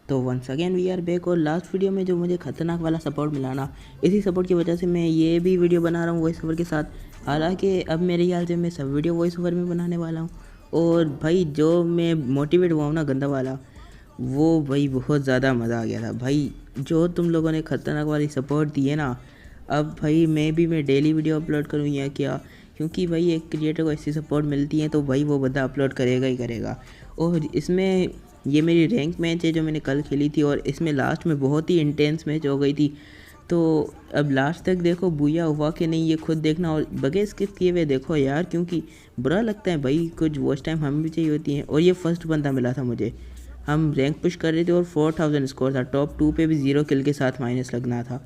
तो once again we are back. और last video में जो मुझे खतरनाक वाला सपोर्ट मिला ना, इसी सपोर्ट की वजह से मैं ये भी वीडियो बना रहा हूँ वॉइस ओवर के साथ। हालांकि अब मेरे ख्याल से मैं सब वीडियो वॉइस ओवर में बनाने वाला हूँ। और भाई जो मैं मोटिवेट हुआ हूँ ना गंदा वाला, वो भाई बहुत ज़्यादा मज़ा आ गया था भाई। जो तुम लोगों ने खतरनाक वाली सपोर्ट दी है ना, अब भाई मैं डेली वीडियो अपलोड करूँ या क्या, क्योंकि भाई एक क्रिएटर को ऐसी सपोर्ट मिलती है तो भाई वो बंदा अपलोड करेगा ही करेगा। और इसमें ये मेरी रैंक मैच है जो मैंने कल खेली थी, और इसमें लास्ट में बहुत ही इंटेंस मैच हो गई थी। तो अब लास्ट तक देखो बुया हुआ कि नहीं ये खुद देखना, और बगैर स्किप किए हुए देखो यार, क्योंकि बुरा लगता है भाई, कुछ वॉच टाइम हमें भी चाहिए होती है। और ये फर्स्ट बंदा मिला था मुझे, हम रैंक पुश कर रहे थे और 4000 स्कोर था, टॉप 2 पे भी 0 किल के साथ माइनस लगना था।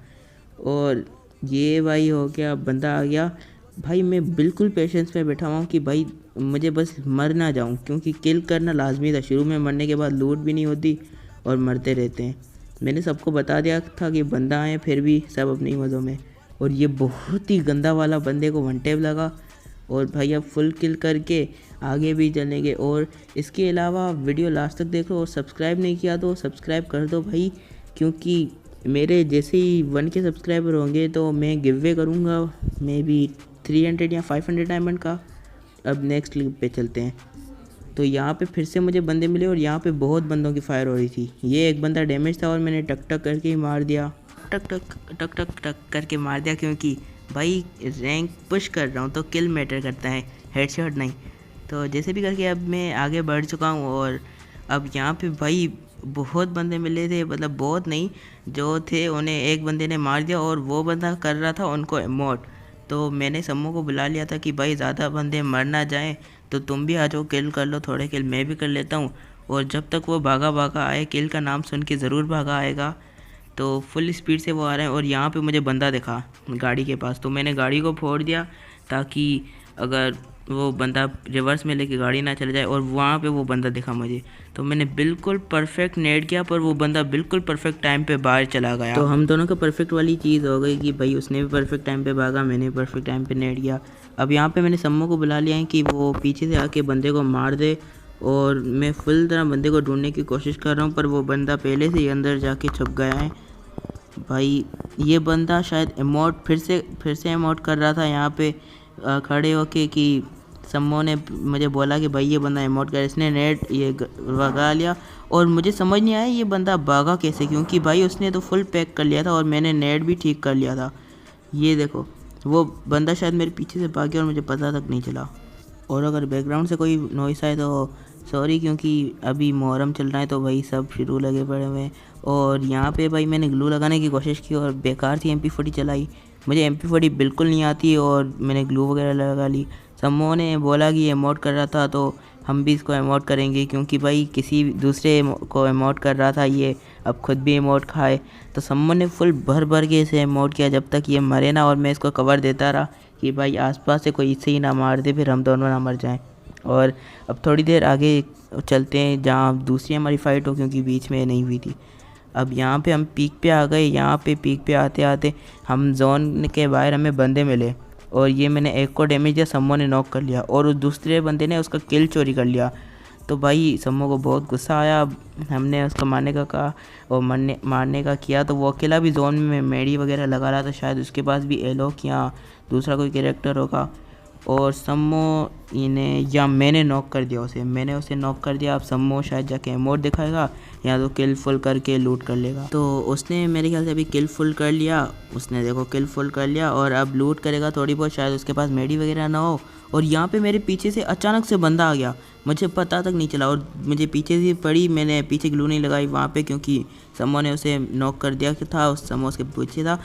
और ये भाई हो गया, बंदा आ गया भाई। मैं बिल्कुल पेशेंस में बैठा हुआ हूँ कि भाई मुझे बस मर ना जाऊँ, क्योंकि किल करना लाजमी था। शुरू में मरने के बाद लूट भी नहीं होती और मरते रहते हैं। मैंने सबको बता दिया था कि बंदा आए, फिर भी सब अपनी मज़ों में। और ये बहुत ही गंदा वाला बंदे को वन टैप लगा। और भाई अब फुल किल करके आगे भी चलेंगे। और इसके अलावा वीडियो लास्ट तक देखो, और सब्सक्राइब नहीं किया तो सब्सक्राइब कर दो भाई, क्योंकि मेरे जैसे ही 1 के सब्सक्राइबर होंगे तो मैं गिव वे करूँगा मे बी 300 या 500 डायमंड का। अब नेक्स्ट क्लिप पे चलते हैं। तो यहाँ पे फिर से मुझे बंदे मिले, और यहाँ पे बहुत बंदों की फायर हो रही थी। ये एक बंदा डैमेज था और मैंने टक टक करके ही मार दिया, टक टक टक टक टक करके मार दिया, क्योंकि भाई रैंक पुश कर रहा हूँ तो किल मैटर करता है, हेडशॉट नहीं। तो जैसे भी करके अब मैं आगे बढ़ चुका हूँ। और अब यहाँ पे भाई बहुत बंदे मिले थे, मतलब बहुत नहीं, जो थे उन्हें एक बंदे ने मार दिया, और वो बंदा कर रहा था उनको इमोट। तो मैंने सम्मू को बुला लिया था कि भाई ज़्यादा बंदे मर ना जाएं, तो तुम भी आ जाओ, किल कर लो, थोड़े किल मैं भी कर लेता हूँ। और जब तक वो भागा भागा आए, किल का नाम सुन के ज़रूर भागा आएगा। तो फुल स्पीड से वो आ रहे हैं, और यहाँ पे मुझे बंदा दिखा गाड़ी के पास, तो मैंने गाड़ी को फोड़ दिया ताकि अगर वो बंदा रिवर्स में लेके गाड़ी ना चले जाए। और वहाँ पे वो बंदा दिखा मुझे, तो मैंने बिल्कुल परफेक्ट नेट किया, पर वो बंदा बिल्कुल परफेक्ट टाइम पे बाहर चला गया। तो हम दोनों का परफेक्ट वाली चीज़ हो गई कि भाई उसने भी परफेक्ट टाइम पे भागा, मैंने भी परफेक्ट टाइम पे नेट किया। अब यहाँ पे मैंने सम्मू को बुला लिया है कि वो पीछे से आके बंदे को मार दे, और मैं फुल तरह बंदे को ढूंढने की कोशिश कर रहा हूँ, पर वो बंदा पहले से ही अंदर जाके छुप गया है। भाई ये बंदा शायद इमोट फिर से इमोट कर रहा था यहाँ पे खड़े होके, कि सम्मो ने मुझे बोला कि भाई ये बंदा इमोट कर, इसने नेट ये भगा लिया। और मुझे समझ नहीं आया ये बंदा भागा कैसे, क्योंकि भाई उसने तो फुल पैक कर लिया था और मैंने नेट भी ठीक कर लिया था। ये देखो वो बंदा शायद मेरे पीछे से भाग गया और मुझे पता तक नहीं चला। और अगर बैकग्राउंड से कोई नॉइस आए तो सॉरी, क्योंकि अभी मुहर्रम चल रहा है तो भाई सब शुरू लगे पड़े हुए हैं। और यहाँ पे भाई मैंने ग्लू लगाने की कोशिश की और बेकार थी MP40 चलाई। मुझे MP40 बिल्कुल नहीं आती, और मैंने ग्लू वगैरह लगा ली। सम्मो ने बोला कि एमोट कर रहा था तो हम भी इसको एमोट करेंगे, क्योंकि भाई किसी दूसरे को एमोट कर रहा था ये, अब खुद भी एमोट खाए। तो सम्मो ने फुल भर भर के इसे एमोट किया जब तक ये मरे ना, और मैं इसको कवर देता रहा कि भाई आसपास से कोई इससे ही ना मार दे, फिर हम दोनों ना मर जाएं। और अब थोड़ी देर आगे चलते हैं जहाँ दूसरी हमारी फ़ाइट हो, क्योंकि बीच में नहीं हुई थी। अब यहाँ पे हम पीक पे आ गए। यहाँ पे पीक पे आते आते हम जोन के बाहर हमें बंदे मिले, और ये मैंने एक को डैमेज दिया, सम्मो ने नॉक कर लिया, और उस दूसरे बंदे ने उसका किल चोरी कर लिया। तो भाई सम्मो को बहुत गुस्सा आया। हमने उसको मारने का कहा और मारने का किया, तो वो अकेला भी जोन में मेडी वगैरह लगा रहा था, शायद उसके पास भी एलोक या दूसरा कोई कैरेक्टर होगा। और सम्मो इन्हें या मैंने नॉक कर दिया उसे, मैंने उसे नॉक कर दिया। अब सम्मो शायद जाके एमोट दिखाएगा या तो किल फुल करके लूट कर लेगा। तो उसने मेरे ख्याल से अभी किल फुल कर लिया, उसने देखो किल फुल कर लिया, और अब लूट करेगा थोड़ी बहुत, शायद उसके पास मेडी वगैरह ना हो। और यहाँ पे मेरे पीछे से अचानक से बंदा आ गया, मुझे पता तक नहीं चला, और मुझे पीछे से पड़ी, मैंने पीछे ग्लू नहीं लगाई वहाँ पे, क्योंकि सम्मो ने उसे नॉक कर दिया था, उस सम्मो उसके पीछे था।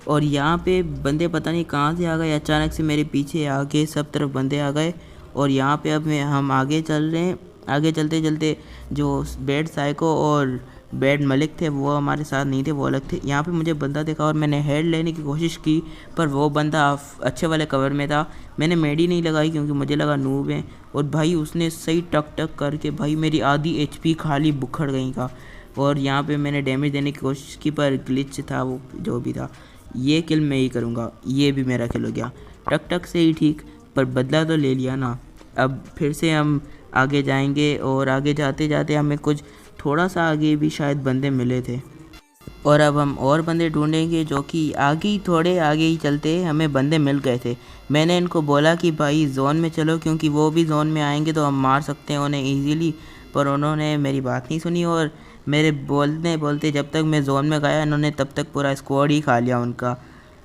और यहाँ पे बंदे पता नहीं कहाँ से आ गए, अचानक से मेरे पीछे आगे सब तरफ बंदे आ गए। और यहाँ पे अब हम आगे चल रहे हैं। आगे चलते चलते जो बैड साइको और बैड मलिक थे वो हमारे साथ नहीं थे, वो अलग थे। यहाँ पे मुझे बंदा देखा और मैंने हेड लेने की कोशिश की, पर वो बंदा अच्छे वाले कवर में था। मैंने मेडी नहीं लगाई क्योंकि मुझे लगा नूब है, और भाई उसने सही टक टक करके भाई मेरी आधी HP खाली बुखड़ गई का। और यहाँ पे मैंने डैमेज देने की कोशिश की, पर ग्लिच था वो जो भी था। ये किल मैं ही करूँगा, ये भी मेरा किल हो गया, टक टक से ही ठीक, पर बदला तो ले लिया ना। अब फिर से हम आगे जाएंगे, और आगे जाते जाते हमें कुछ थोड़ा सा आगे भी शायद बंदे मिले थे। और अब हम और बंदे ढूंढेंगे, जो कि आगे ही, थोड़े आगे ही चलते हमें बंदे मिल गए थे। मैंने इनको बोला कि भाई जोन में चलो, क्योंकि वो भी जोन में आएंगे तो हम मार सकते हैं उन्हें ईजीली, पर उन्होंने मेरी बात नहीं सुनी और मेरे बोलते बोलते जब तक मैं जोन में गया इन्होंने तब तक पूरा स्क्वाड ही खा लिया उनका।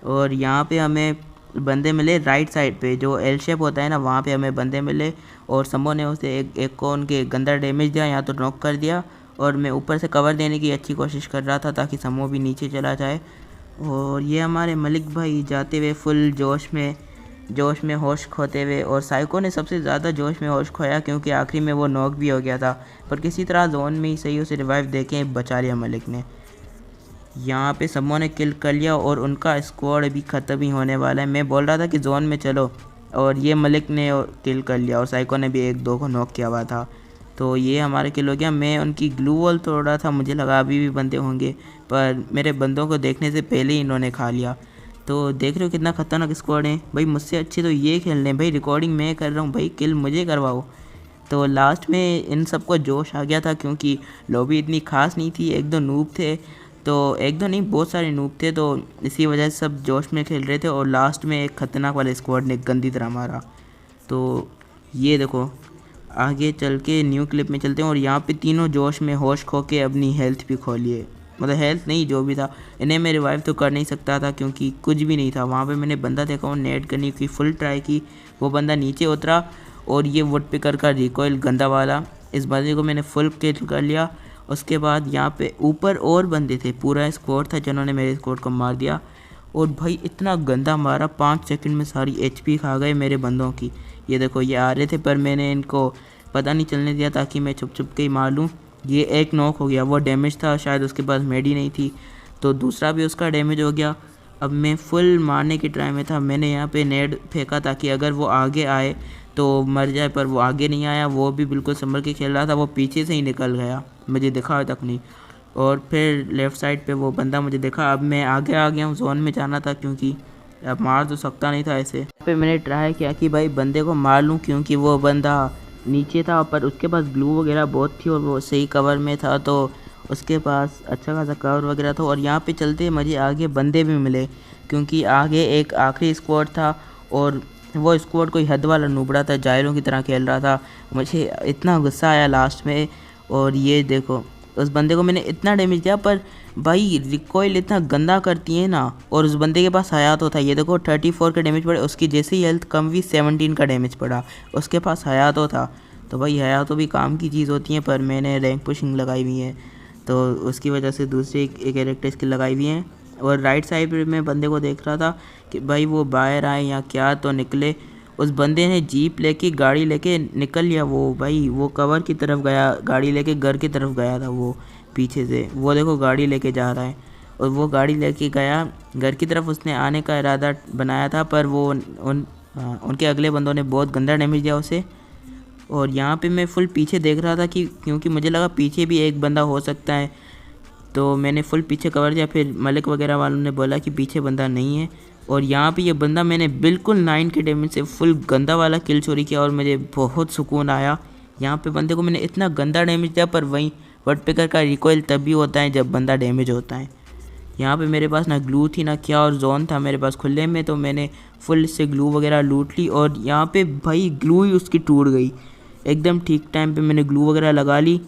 और यहाँ पे हमें बंदे मिले राइट साइड पे, जो एल शेप होता है ना, वहाँ पे हमें बंदे मिले और समो ने उसे एक को उनके गंदा डैमेज दिया, या तो नॉक कर दिया। और मैं ऊपर से कवर देने की अच्छी कोशिश कर रहा था ताकि समो भी नीचे चला जाए। और ये हमारे मलिक भाई जाते हुए फुल जोश में होश खोते हुए, और साइको ने सबसे ज़्यादा जोश में होश खोया क्योंकि आखिरी में वो नॉक भी हो गया था, पर किसी तरह जोन में ही सही उसे रिवाइव देके बचा लिया मलिक ने। यहाँ पे समो ने किल कर लिया और उनका स्क्वाड अभी ख़त्म ही होने वाला है। मैं बोल रहा था कि जोन में चलो, और ये मलिक ने किल कर लिया और साइको ने भी एक दो को नॉक किया हुआ था। तो ये हमारे किल हो गया। मैं उनकी ग्लू वॉल तोड़ रहा था, मुझे लगा अभी भी बंदे होंगे, पर मेरे बंदों को देखने से पहले ही इन्होंने खा लिया। तो देख रहे हो कितना खतरनाक स्क्वाड है भाई, मुझसे अच्छे तो ये खेल रहे हैं भाई, रिकॉर्डिंग मैं कर रहा हूँ भाई, किल मुझे करवाओ। तो लास्ट में इन सबको जोश आ गया था क्योंकि लॉबी इतनी खास नहीं थी, एक दो नूब थे, तो एक दो नहीं बहुत सारे नूब थे, तो इसी वजह से सब जोश में खेल रहे थे और लास्ट में एक खतरनाक वाले स्क्वाड ने गंदी तरह मारा। तो ये देखो आगे चल के न्यू क्लिप में चलते हैं, और यहाँ पे तीनों जोश में होश खो के अपनी हेल्थ भी खो लिए, मतलब हेल्थ नहीं जो भी था, इन्हें मैं रिवाइव तो कर नहीं सकता था क्योंकि कुछ भी नहीं था वहाँ पे। मैंने बंदा देखा और नेट करने की फुल ट्राई की, वो बंदा नीचे उतरा और ये वुड पिकर का रिकॉइल गंदा वाला, इस बंदे को मैंने फुल किल कर लिया। उसके बाद यहाँ पे ऊपर और बंदे थे, पूरा स्क्वाड था जिन्होंने मेरे स्क्वाड को मार दिया, और भाई इतना गंदा मारा 5 सेकंड में सारी एचपी खा गए मेरे बंदों की। ये देखो ये आ रहे थे पर मैंने इनको पता नहीं चलने दिया ताकि मैं छुप छुप के ही मार लूँ। ये एक नॉक हो गया, वो डैमेज था, शायद उसके पास मेडी नहीं थी, तो दूसरा भी उसका डैमेज हो गया। अब मैं फुल मारने की ट्राई में था, मैंने यहाँ पे नेड फेंका ताकि अगर वो आगे आए तो मर जाए, पर वो आगे नहीं आया, वो भी बिल्कुल संभल के खेल रहा था, वो पीछे से ही निकल गया, मुझे दिखा तक नहीं। और फिर लेफ़्ट साइड पे वो बंदा मुझे देखा, अब मैं आगे आ गया हूँ, जोन में जाना था क्योंकि अब मार तो सकता नहीं था ऐसे। पे मैंने ट्राई किया कि भाई बंदे को मार लूँ क्योंकि वो बंदा नीचे था, पर उसके पास ग्लू वगैरह बहुत थी और वो सही कवर में था, तो उसके पास अच्छा खासा कवर वगैरह था। और यहाँ पे चलते मुझे आगे बंदे भी मिले क्योंकि आगे एक आखिरी स्क्वाड था और वो स्क्वाड कोई हद वाला नूबड़ा था, जायरों की तरह खेल रहा था। मुझे इतना गुस्सा आया लास्ट में, और ये देखो उस बंदे को मैंने इतना डैमेज दिया, पर भाई रिकॉइल इतना गंदा करती है ना, और उस बंदे के पास हयातो था, ये देखो 34 का डैमेज पड़ा, उसकी जैसे ही हेल्थ कम हुई 17 का डैमेज पड़ा, उसके पास हयातो था। तो भाई हयातो भी काम की चीज़ होती है, पर मैंने रैंक पुशिंग लगाई हुई है तो उसकी वजह से दूसरी एक कैरेक्टर स्किल लगाई हुई है। और राइट साइड पे मैं बंदे को देख रहा था कि भाई वो बाहर आए या क्या, तो निकले। उस बंदे ने जीप लेके गाड़ी लेके निकल लिया, वो भाई वो कवर की तरफ गया, गाड़ी लेके घर की तरफ गया था वो पीछे से, वो देखो गाड़ी लेके जा रहा है, और वो गाड़ी लेके गया घर की तरफ, उसने आने का इरादा बनाया था, पर वो उनके अगले बंदों ने बहुत गंदा डैमेज दिया उसे। और यहाँ पे मैं फुल पीछे देख रहा था कि क्योंकि मुझे लगा पीछे भी एक बंदा हो सकता है, तो मैंने फुल पीछे कवर दिया। फिर मलिक वगैरह वालों ने बोला कि पीछे बंदा नहीं है, और यहाँ पे ये बंदा मैंने बिल्कुल 9 के डैमेज से फुल गंदा वाला किल चोरी किया और मुझे बहुत सुकून आया। यहाँ पे बंदे को मैंने इतना गंदा डैमेज दिया, पर वहीं वुड पिकर का रिकॉइल तभी होता है जब बंदा डैमेज होता है। यहाँ पे मेरे पास ना ग्लू थी ना क्या, और जोन था मेरे पास खुले में, तो मैंने फुल से ग्लू वगैरह लूट ली, और यहाँ पे भाई ग्लू ही उसकी टूट गई एकदम ठीक टाइम पे, मैंने ग्लू वगैरह लगा ली,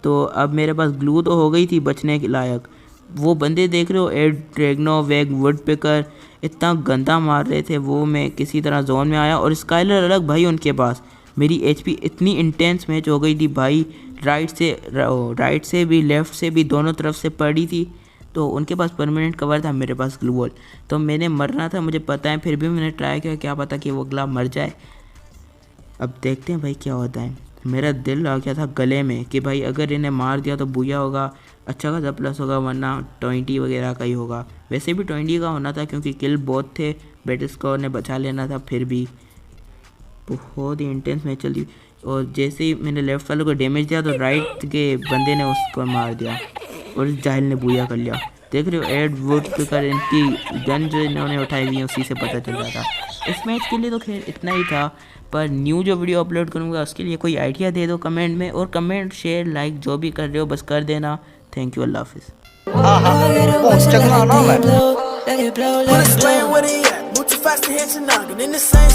तो अब मेरे पास ग्लू तो हो गई थी बचने के लायक। वो बंदे देख रहे हो एड ड्रैगनो वेग वुड पिकर इतना गंदा मार रहे थे वो, मैं किसी तरह जोन में आया, और स्काइलर अलग भाई उनके पास, मेरी एचपी इतनी इंटेंस मैच हो गई थी भाई, राइट से भी लेफ़्ट से भी दोनों तरफ से पड़ी थी, तो उनके पास परमानेंट कवर था, मेरे पास ग्लू वॉल, तो मैंने मरना था मुझे पता है, फिर भी मैंने ट्राई किया, क्या पता कि वो अगला मर जाए। अब देखते हैं भाई क्या होता है। मेरा दिल आ गया था गले में कि भाई अगर इन्हें मार दिया तो बुया होगा, अच्छा खासा प्लस होगा, वरना 20 वगैरह का ही होगा। वैसे भी 20 का होना था क्योंकि किल बहुत थे, बेट स्कोर ने बचा लेना था, फिर भी बहुत ही इंटेंस मैच चली। और जैसे ही मैंने लेफ्ट वाले को डैमेज दिया तो राइट के बंदे ने उसको मार दिया और जाहिल ने बुया कर लिया। देख रहे हो एड वुड पिकर, इनकी गन जो इन्होंने उठाई हुई है उसी से पता चल रहा था। इस मैच के लिए तो खैर इतना ही था, पर न्यू जो वीडियो अपलोड करूँगा उसके लिए कोई आइडिया दे दो कमेंट में, और कमेंट शेयर लाइक जो भी कर रहे हो बस कर देना। थैंक यू, अल्लाह हाफिज़। Put a spray in where they at. Move too fast to hit your noggin. In the same